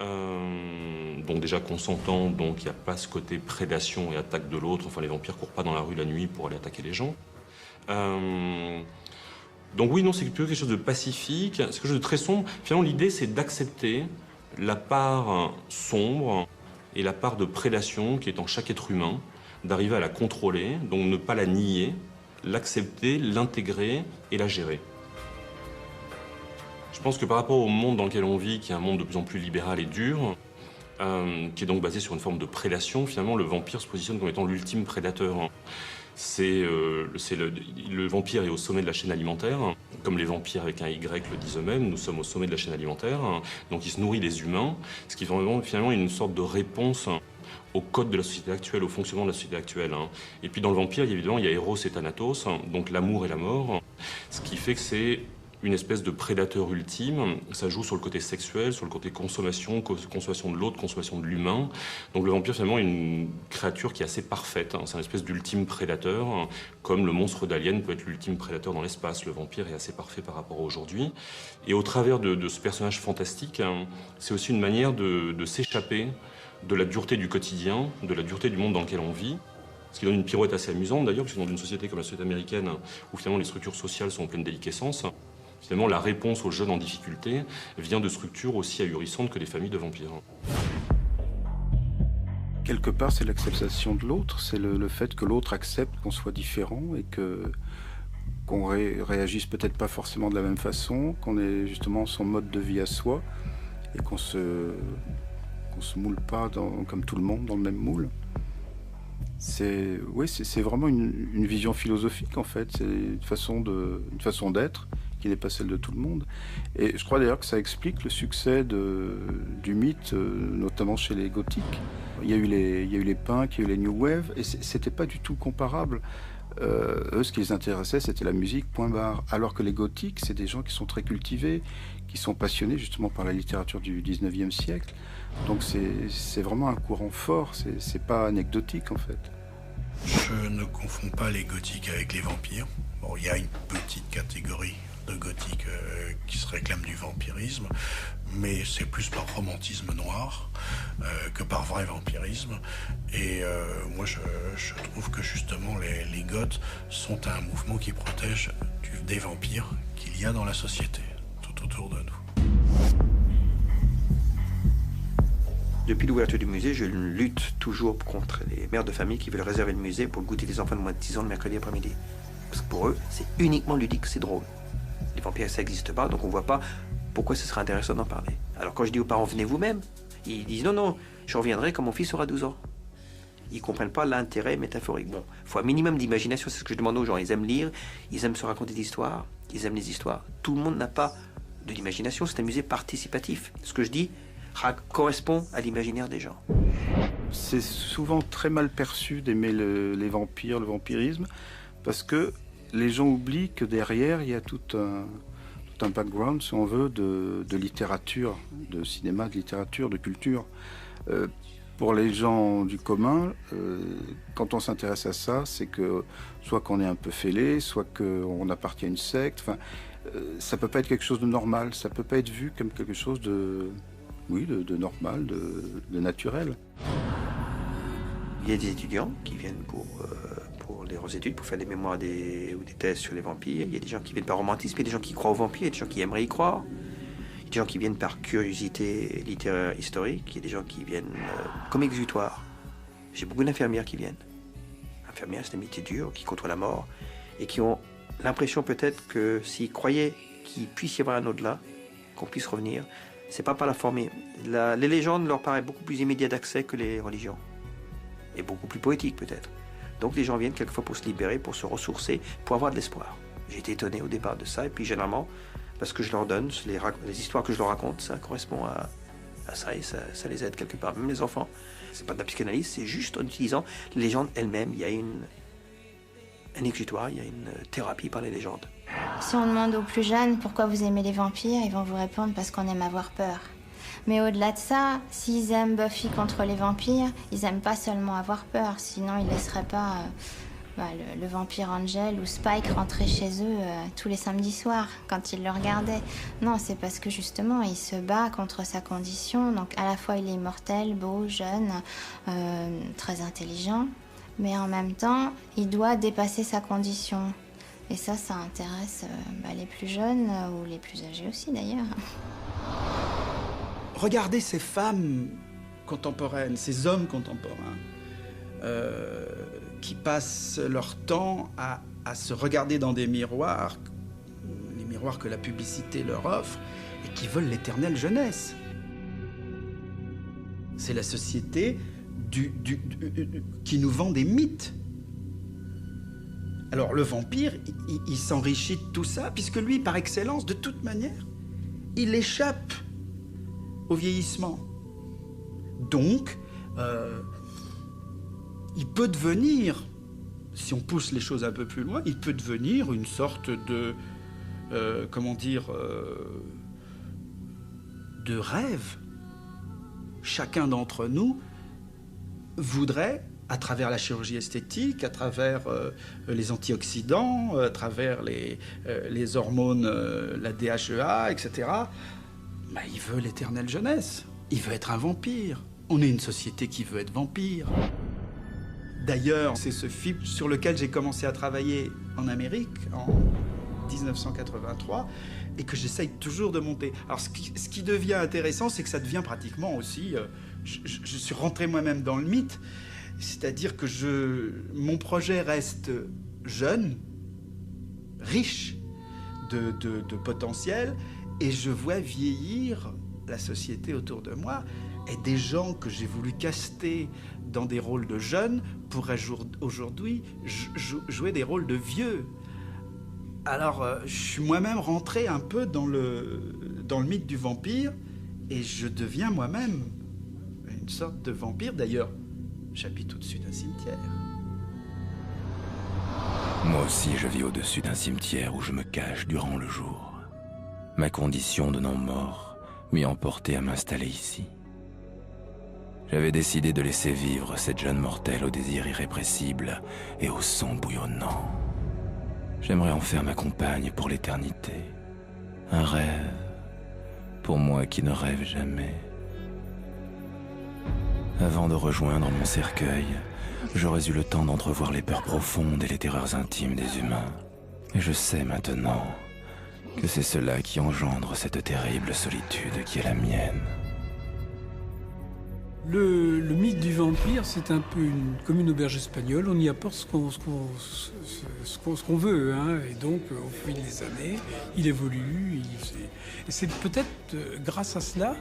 Donc déjà consentant, donc il n'y a pas ce côté prédation et attaque de l'autre. Enfin, les vampires courent pas dans la rue la nuit pour aller attaquer les gens. Donc oui, non, c'est plutôt quelque chose de pacifique, c'est quelque chose de très sombre. Finalement, l'idée, c'est d'accepter la part sombre et la part de prédation qui est en chaque être humain, d'arriver à la contrôler, donc ne pas la nier, l'accepter, l'intégrer et la gérer. Je pense que par rapport au monde dans lequel on vit, qui est un monde de plus en plus libéral et dur, qui est donc basé sur une forme de prédation, finalement, le vampire se positionne comme étant l'ultime prédateur. Le vampire est au sommet de la chaîne alimentaire, comme les vampires avec un Y le disent eux-mêmes, nous sommes au sommet de la chaîne alimentaire, donc il se nourrit des humains, ce qui est finalement une sorte de réponse au code de la société actuelle, au fonctionnement de la société actuelle. Et puis dans le vampire, évidemment, il y a Eros et Thanatos, donc l'amour et la mort, ce qui fait que c'est une espèce de prédateur ultime. Ça joue sur le côté sexuel, sur le côté consommation de l'autre, consommation de l'humain. Donc le vampire, finalement, est une créature qui est assez parfaite. C'est une espèce d'ultime prédateur, comme le monstre d'Alien peut être l'ultime prédateur dans l'espace. Le vampire est assez parfait par rapport à aujourd'hui. Et au travers de ce personnage fantastique, c'est aussi une manière de s'échapper de la dureté du quotidien, de la dureté du monde dans lequel on vit. Ce qui donne une pirouette assez amusante d'ailleurs, parce que dans une société comme la société américaine, où finalement les structures sociales sont en pleine déliquescence, finalement la réponse aux jeunes en difficulté vient de structures aussi ahurissantes que les familles de vampires. Quelque part, c'est l'acceptation de l'autre, c'est le fait que l'autre accepte qu'on soit différent et qu'on réagisse peut-être pas forcément de la même façon, qu'on ait justement son mode de vie à soi et qu'on se moule pas comme tout le monde dans le même moule. C'est vraiment une vision philosophique en fait, c'est une façon d'être qui n'est pas celle de tout le monde. Et je crois d'ailleurs que ça explique le succès du mythe, notamment chez les gothiques. Il y a eu les punks, il y a eu les new wave, et c'était pas du tout comparable. Eux, ce qui les intéressait, c'était la musique, point barre. Alors que les gothiques, c'est des gens qui sont très cultivés, qui sont passionnés justement par la littérature du 19e siècle. Donc c'est vraiment un courant fort, c'est pas anecdotique en fait. Je ne confonds pas les gothiques avec les vampires. Bon, il y a une petite catégorie de gothiques qui se réclament du vampirisme, mais c'est plus par romantisme noir que par vrai vampirisme. Et moi, je trouve que justement les goths sont un mouvement qui protège des vampires qu'il y a dans la société, tout autour de nous. Depuis l'ouverture du musée, je lutte toujours contre les mères de famille qui veulent réserver le musée pour goûter des enfants de moins de 10 ans le mercredi après-midi. Parce que pour eux, c'est uniquement ludique, c'est drôle. Les vampires, ça n'existe pas, donc on ne voit pas pourquoi ce serait intéressant d'en parler. Alors quand je dis aux parents, venez vous-même, ils disent non, je reviendrai quand mon fils aura 12 ans. Ils ne comprennent pas l'intérêt métaphorique. Bon, il faut un minimum d'imagination, c'est ce que je demande aux gens. Ils aiment lire, ils aiment se raconter des histoires, ils aiment les histoires. Tout le monde n'a pas de l'imagination, c'est un musée participatif. Ce que je dis correspond à l'imaginaire des gens. C'est souvent très mal perçu d'aimer les vampires, le vampirisme, parce que les gens oublient que derrière, il y a tout un background, si on veut, de littérature, de cinéma, de littérature, de culture. Pour les gens du commun, quand on s'intéresse à ça, c'est que soit qu'on est un peu fêlé, soit qu'on appartient à une secte. Enfin, ça peut pas être quelque chose de normal, ça peut pas être vu comme quelque chose de normal, de naturel. Il y a des étudiants qui viennent pour leurs études, pour faire des mémoires ou des thèses sur les vampires. Il y a des gens qui viennent par romantisme, il y a des gens qui croient aux vampires, il y a des gens qui aimeraient y croire. Il y a des gens qui viennent par curiosité littéraire historique, il y a des gens qui viennent comme exutoire. J'ai beaucoup d'infirmières qui viennent. Infirmières, c'est un métier dur, qui côtoient la mort, et qui ont l'impression peut-être que s'ils croyaient qu'il puisse y avoir un au-delà, qu'on puisse revenir, c'est pas par la formée. Les légendes leur paraissent beaucoup plus immédiates d'accès que les religions. Et beaucoup plus poétiques peut-être. Donc les gens viennent quelquefois pour se libérer, pour se ressourcer, pour avoir de l'espoir. J'ai été étonné au départ de ça, et puis généralement, parce que je leur donne, les histoires que je leur raconte, ça correspond à ça, et ça les aide quelque part. Même les enfants, c'est pas de la psychanalyse, c'est juste en utilisant les légendes elles-mêmes. Il y a un exutoire, il y a une thérapie par les légendes. Si on demande aux plus jeunes pourquoi vous aimez les vampires, ils vont vous répondre parce qu'on aime avoir peur. Mais au-delà de ça, s'ils aiment Buffy contre les vampires, ils aiment pas seulement avoir peur, sinon ils laisseraient pas le vampire Angel ou Spike rentrer chez eux tous les samedis soirs quand ils le regardaient. Non, c'est parce que justement il se bat contre sa condition, donc à la fois il est immortel, beau, jeune, très intelligent, mais en même temps il doit dépasser sa condition. Et ça intéresse les plus jeunes ou les plus âgés aussi d'ailleurs. Regardez ces femmes contemporaines, ces hommes contemporains qui passent leur temps à se regarder dans des miroirs, les miroirs que la publicité leur offre, et qui veulent l'éternelle jeunesse. C'est la société qui nous vend des mythes. Alors le vampire, il s'enrichit de tout ça, puisque lui, par excellence, de toute manière, il échappe au vieillissement. Donc, il peut devenir, si on pousse les choses un peu plus loin, il peut devenir une sorte de, de rêve. Chacun d'entre nous voudrait, à travers la chirurgie esthétique, à travers les antioxydants, à travers les hormones, la DHEA, etc., il veut l'éternelle jeunesse. Il veut être un vampire. On est une société qui veut être vampire. D'ailleurs, c'est ce film sur lequel j'ai commencé à travailler en Amérique en 1983 et que j'essaye toujours de monter. Alors, ce qui devient intéressant, c'est que ça devient pratiquement aussi... je suis rentré moi-même dans le mythe, c'est-à-dire que mon projet reste jeune, riche de potentiel, et je vois vieillir la société autour de moi, et des gens que j'ai voulu caster dans des rôles de jeunes pourraient aujourd'hui jouer des rôles de vieux, Alors, je suis moi-même rentré un peu dans le mythe du vampire, et je deviens moi-même une sorte de vampire. D'ailleurs, j'habite au-dessus d'un cimetière. Moi aussi, je vis au-dessus d'un cimetière où je me cache durant le jour. Ma condition de non-mort m'y emportait à m'installer ici. J'avais décidé de laisser vivre cette jeune mortelle au désir irrépressible et au sang bouillonnant. J'aimerais en faire ma compagne pour l'éternité. Un rêve, pour moi qui ne rêve jamais. Avant de rejoindre mon cercueil, j'aurais eu le temps d'entrevoir les peurs profondes et les terreurs intimes des humains. Et je sais maintenant que c'est cela qui engendre cette terrible solitude qui est la mienne. Le mythe du vampire, c'est un peu comme une auberge espagnole. On y apporte ce qu'on veut. Hein. Et donc, au fil des années, il évolue. Et c'est peut-être grâce à cela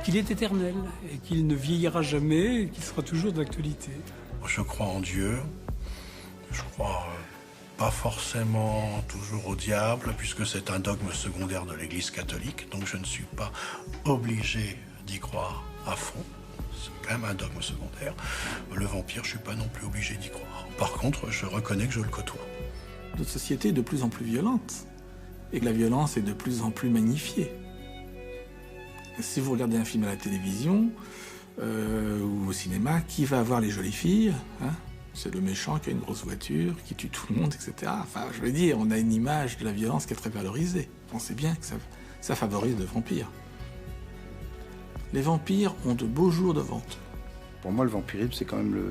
qu'il est éternel et qu'il ne vieillira jamais et qu'il sera toujours d'actualité. Je crois en Dieu. Je crois pas forcément toujours au diable, puisque c'est un dogme secondaire de l'Église catholique. Donc je ne suis pas obligé d'y croire à fond. C'est quand même un dogme secondaire. Le vampire, je suis pas non plus obligé d'y croire. Par contre, je reconnais que je le côtoie. Notre société est de plus en plus violente. Et que la violence est de plus en plus magnifiée. Si vous regardez un film à la télévision ou au cinéma, qui va voir les jolies filles, hein? C'est le méchant qui a une grosse voiture, qui tue tout le monde, etc. Enfin, je veux dire, on a une image de la violence qui est très valorisée. On sait bien que ça favorise le vampire. Les vampires ont de beaux jours devant eux. Pour moi, le vampirisme, c'est quand même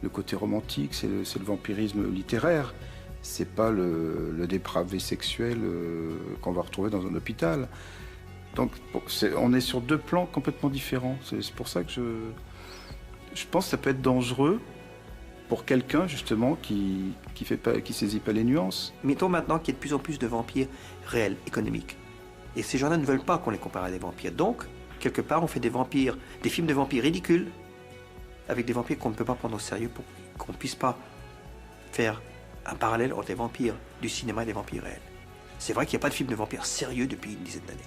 le côté romantique, c'est le vampirisme littéraire. C'est pas le dépravé sexuel qu'on va retrouver dans un hôpital. Donc, on est sur deux plans complètement différents. C'est pour ça que je pense que ça peut être dangereux pour quelqu'un, justement, qui saisit pas les nuances. Mettons maintenant qu'il y a de plus en plus de vampires réels, économiques. Et ces gens-là ne veulent pas qu'on les compare à des vampires. Donc, quelque part, on fait des films de vampires ridicules, avec des vampires qu'on ne peut pas prendre au sérieux, pour qu'on ne puisse pas faire un parallèle entre les vampires du cinéma et les vampires réels. C'est vrai qu'il n'y a pas de film de vampires sérieux depuis une dizaine d'années.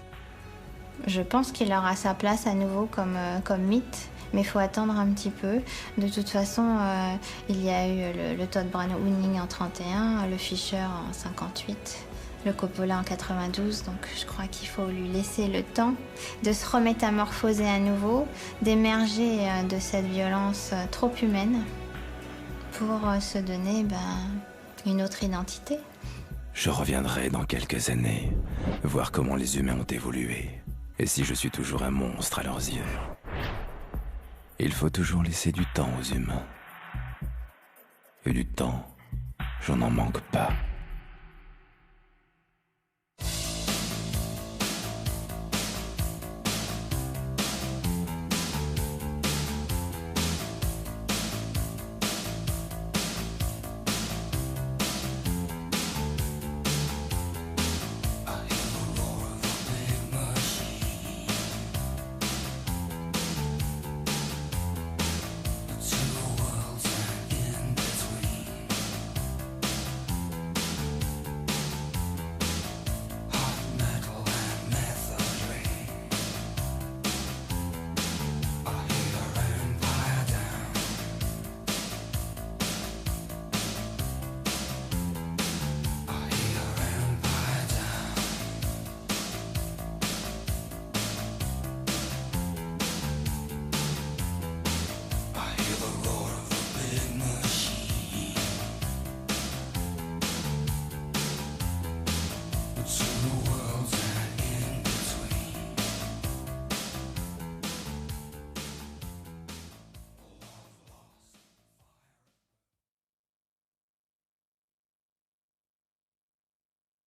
Je pense qu'il aura sa place à nouveau comme mythe, mais il faut attendre un petit peu. De toute façon, il y a eu le Todd Browning en 1931, le Fisher en 1958, le Coppola en 1992, donc je crois qu'il faut lui laisser le temps de se remétamorphoser à nouveau, d'émerger de cette violence trop humaine pour se donner une autre identité. Je reviendrai dans quelques années, voir comment les humains ont évolué, et si je suis toujours un monstre à leurs yeux. Il faut toujours laisser du temps aux humains. Et du temps, je n'en manque pas.